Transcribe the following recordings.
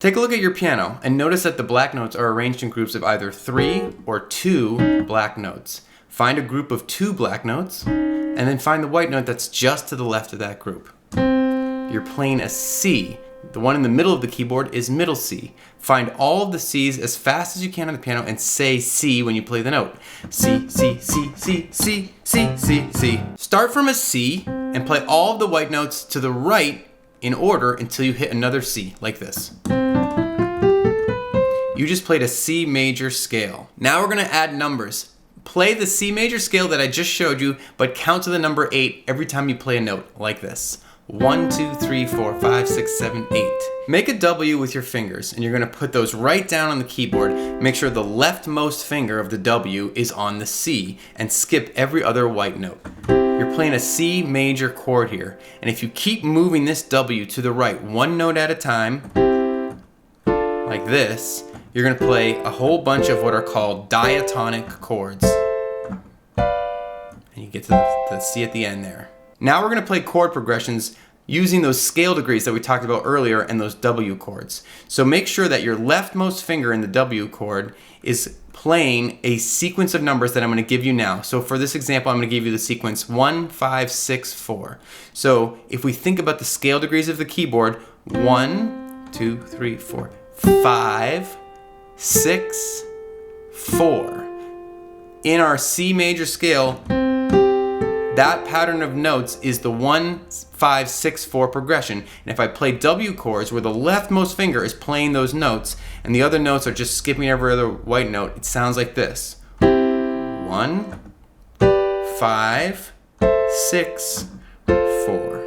Take a look at your piano and notice that the black notes are arranged in groups of either 3 or 2 black notes. Find a group of 2 black notes and then find the white note that's just to the left of that group. You're playing a C. The one in the middle of the keyboard is middle C. Find all of the C's as fast as you can on the piano and say C when you play the note. C, C, C, C, C, C, C, C. Start from a C and play all of the white notes to the right in order until you hit another C, like this. You just played a C major scale. Now we're gonna add numbers. Play the C major scale that I just showed you, but count to the number 8 every time you play a note, like this. 1, 2, 3, 4, 5, 6, 7, 8. Make a W with your fingers, and you're gonna put those right down on the keyboard. Make sure the leftmost finger of the W is on the C, and skip every other white note. You're playing a C major chord here, and if you keep moving this W to the right, one note at a time, like this, you're gonna play a whole bunch of what are called diatonic chords. And you get to the C at the end there. Now we're gonna play chord progressions using those scale degrees that we talked about earlier and those W chords. So make sure that your leftmost finger in the W chord is playing a sequence of numbers that I'm gonna give you now. So for this example, I'm gonna give you the sequence 1, 5, 6, 4. So if we think about the scale degrees of the keyboard, 1, 2, 3, 4, 5, 6, 4. In our C major scale, that pattern of notes is the 1, 5, 6, 4 progression. And if I play W chords where the leftmost finger is playing those notes and the other notes are just skipping every other white note, it sounds like this. 1, 5, 6, 4.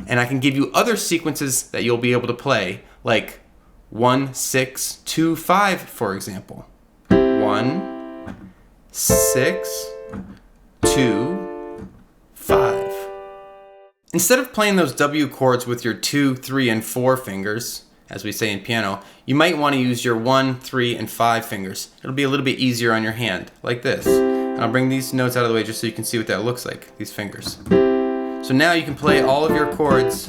And I can give you other sequences that you'll be able to play, like 1, 6, 2, 5, for example. 1, 6, 2, 5. Instead of playing those W chords with your 2, 3, and 4 fingers, as we say in piano, you might want to use your 1, 3, and 5 fingers. It'll be a little bit easier on your hand, like this. And I'll bring these notes out of the way just so you can see what that looks like, these fingers. So now you can play all of your chords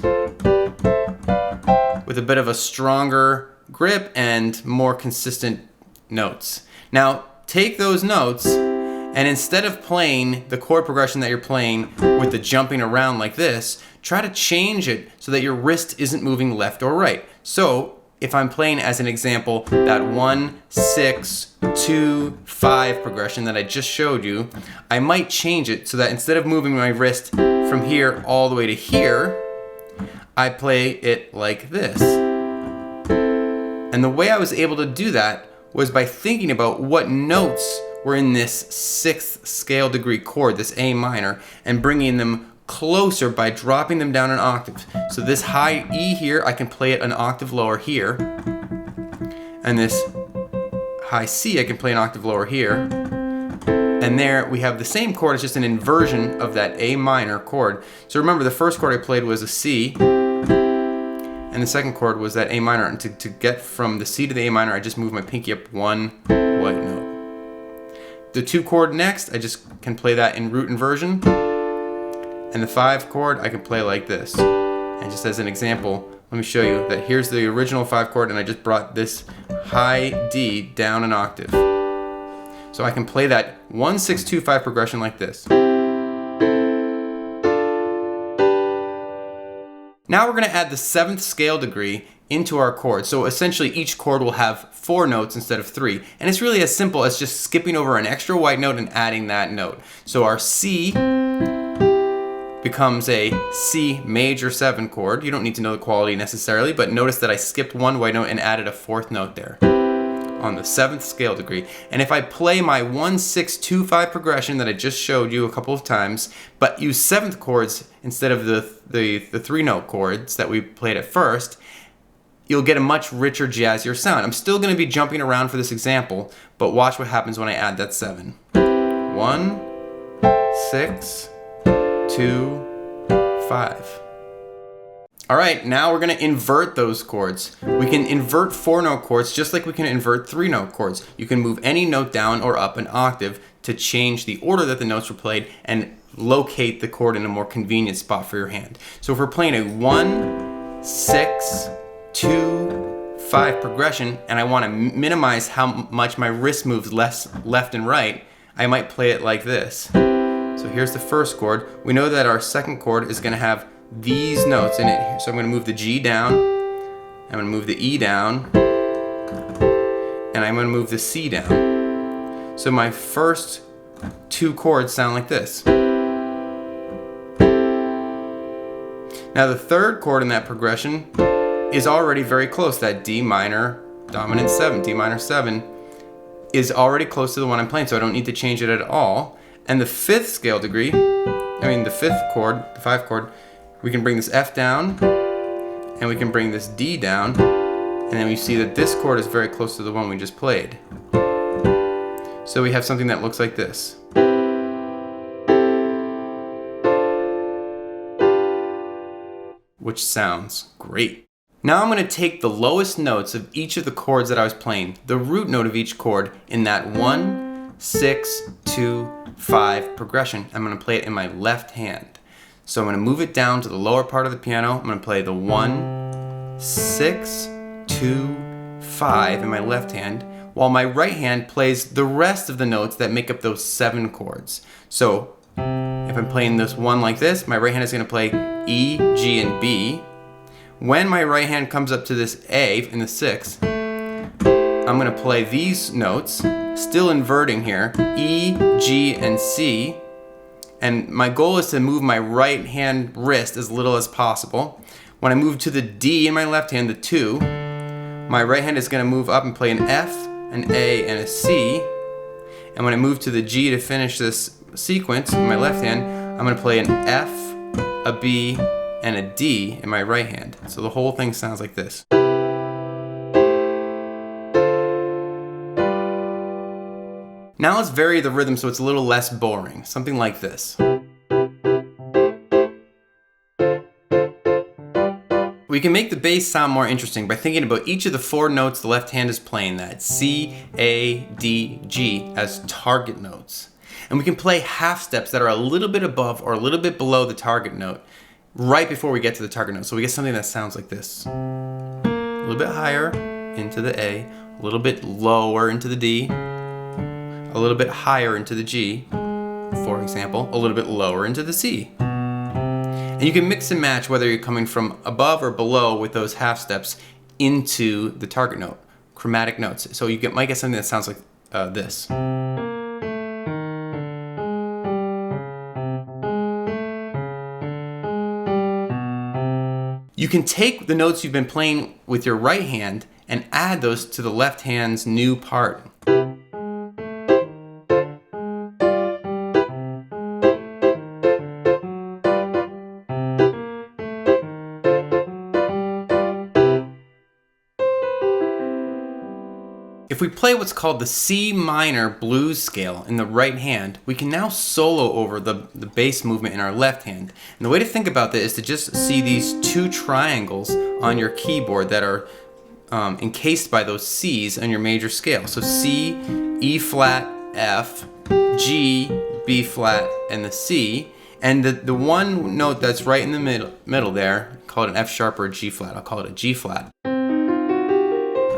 with a bit of a stronger grip and more consistent notes. Now take those notes and instead of playing the chord progression that you're playing with the jumping around like this, try to change it so that your wrist isn't moving left or right. So if I'm playing, as an example, that 1, 6, 2, 5 progression that I just showed you, I might change it so that instead of moving my wrist from here all the way to here, I play it like this. And the way I was able to do that was by thinking about what notes were in this 6th scale degree chord, this A minor, and bringing them closer by dropping them down an octave. So this high E here, I can play it an octave lower here. And this high C, I can play an octave lower here. And there we have the same chord, it's just an inversion of that A minor chord. So remember, the first chord I played was a C, and the second chord was that A minor. And to get from the C to the A minor, I just move my pinky up one white note. The 2 chord next, I just can play that in root inversion. And the 5 chord, I can play like this. And just as an example, let me show you that here's the original 5 chord, and I just brought this high D down an octave. So I can play that 1, 6, 2, 5 progression like this. Now we're going to add the 7th scale degree into our chord. So essentially each chord will have 4 notes instead of 3. And it's really as simple as just skipping over an extra white note and adding that note. So our C becomes a C major 7 chord. You don't need to know the quality necessarily, but notice that I skipped one white note and added a 4th note there on the 7th scale degree. And if I play my 1, 6, 2, 5 progression that I just showed you a couple of times, but use 7th chords instead of the 3-note chords that we played at first, you'll get a much richer, jazzier sound. I'm still going to be jumping around for this example, but watch what happens when I add that 7. 1, 6, 2, 5. All right, now we're going to invert those chords. We can invert 4-note chords just like we can invert 3-note chords. You can move any note down or up an octave to change the order that the notes were played and locate the chord in a more convenient spot for your hand. So if we're playing a 1, 6, 2, 5 progression and I want to minimize how much my wrist moves left and right, I might play it like this. So here's the first chord. We know that our second chord is going to have these notes in it. So I'm going to move the G down, I'm going to move the E down, and I'm going to move the C down. So my first 2 chords sound like this. Now the third chord in that progression is already very close. That D minor dominant 7, D minor 7 is already close to the one I'm playing, so I don't need to change it at all. And the 5th scale degree, the 5th chord, the 5 chord, we can bring this F down and we can bring this D down, and then we see that this chord is very close to the one we just played. So we have something that looks like this. Which sounds great. Now I'm going to take the lowest notes of each of the chords that I was playing, the root note of each chord in that 1, 6, 2, 5 progression. I'm going to play it in my left hand. So I'm going to move it down to the lower part of the piano. I'm going to play the 1, 6, 2, 5 in my left hand, while my right hand plays the rest of the notes that make up those 7 chords. So if I'm playing this one like this, my right hand is going to play E, G, and B. When my right hand comes up to this A in the 6th, I'm going to play these notes, still inverting here, E, G, and C. And my goal is to move my right hand wrist as little as possible. When I move to the D in my left hand, the 2, my right hand is going to move up and play an F, an A, and a C. And when I move to the G to finish this sequence in my left hand, I'm going to play an F, a B, and a D in my right hand. So the whole thing sounds like this. Now let's vary the rhythm so it's a little less boring. Something like this. We can make the bass sound more interesting by thinking about each of the 4 notes the left hand is playing, that C, A, D, G, as target notes. And we can play half steps that are a little bit above or a little bit below the target note right before we get to the target note. So we get something that sounds like this. A little bit higher into the A, a little bit lower into the D, a little bit higher into the G, for example, a little bit lower into the C. And you can mix and match whether you're coming from above or below with those half steps into the target note, chromatic notes. So you might get something that sounds like this. You can take the notes you've been playing with your right hand and add those to the left hand's new part. If we play what's called the C minor blues scale in the right hand, we can now solo over the bass movement in our left hand. And the way to think about that is to just see these 2 triangles on your keyboard that are encased by those C's on your major scale. So C, E flat, F, G, B flat, and the C. And the one note that's right in the middle there, call it an F sharp or a G flat. I'll call it a G flat.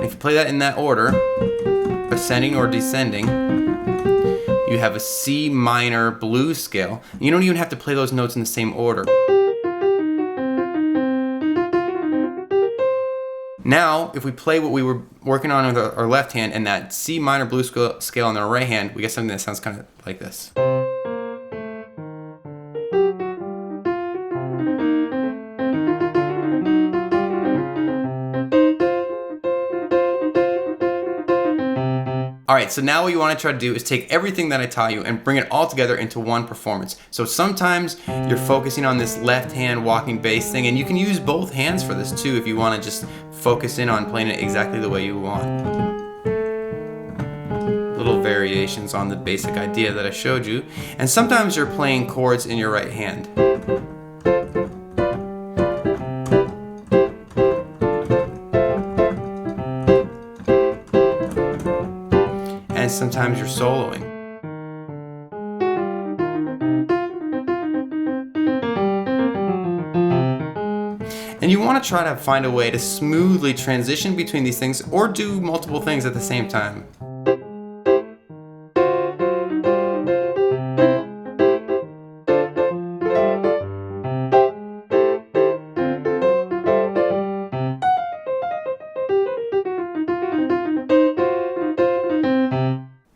If you play that in that order, ascending or descending, you have a C minor blues scale. You don't even have to play those notes in the same order. Now, if we play what we were working on with our left hand and that C minor blues scale on our right hand, we get something that sounds kind of like this. Alright, so now what you want to try to do is take everything that I taught you and bring it all together into one performance. So sometimes you're focusing on this left hand walking bass thing, and you can use both hands for this too if you want to just focus in on playing it exactly the way you want. Little variations on the basic idea that I showed you. And sometimes you're playing chords in your right hand. And sometimes you're soloing. And you want to try to find a way to smoothly transition between these things or do multiple things at the same time.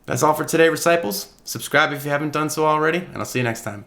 That's all for today, Reciples. Subscribe if you haven't done so already, and I'll see you next time.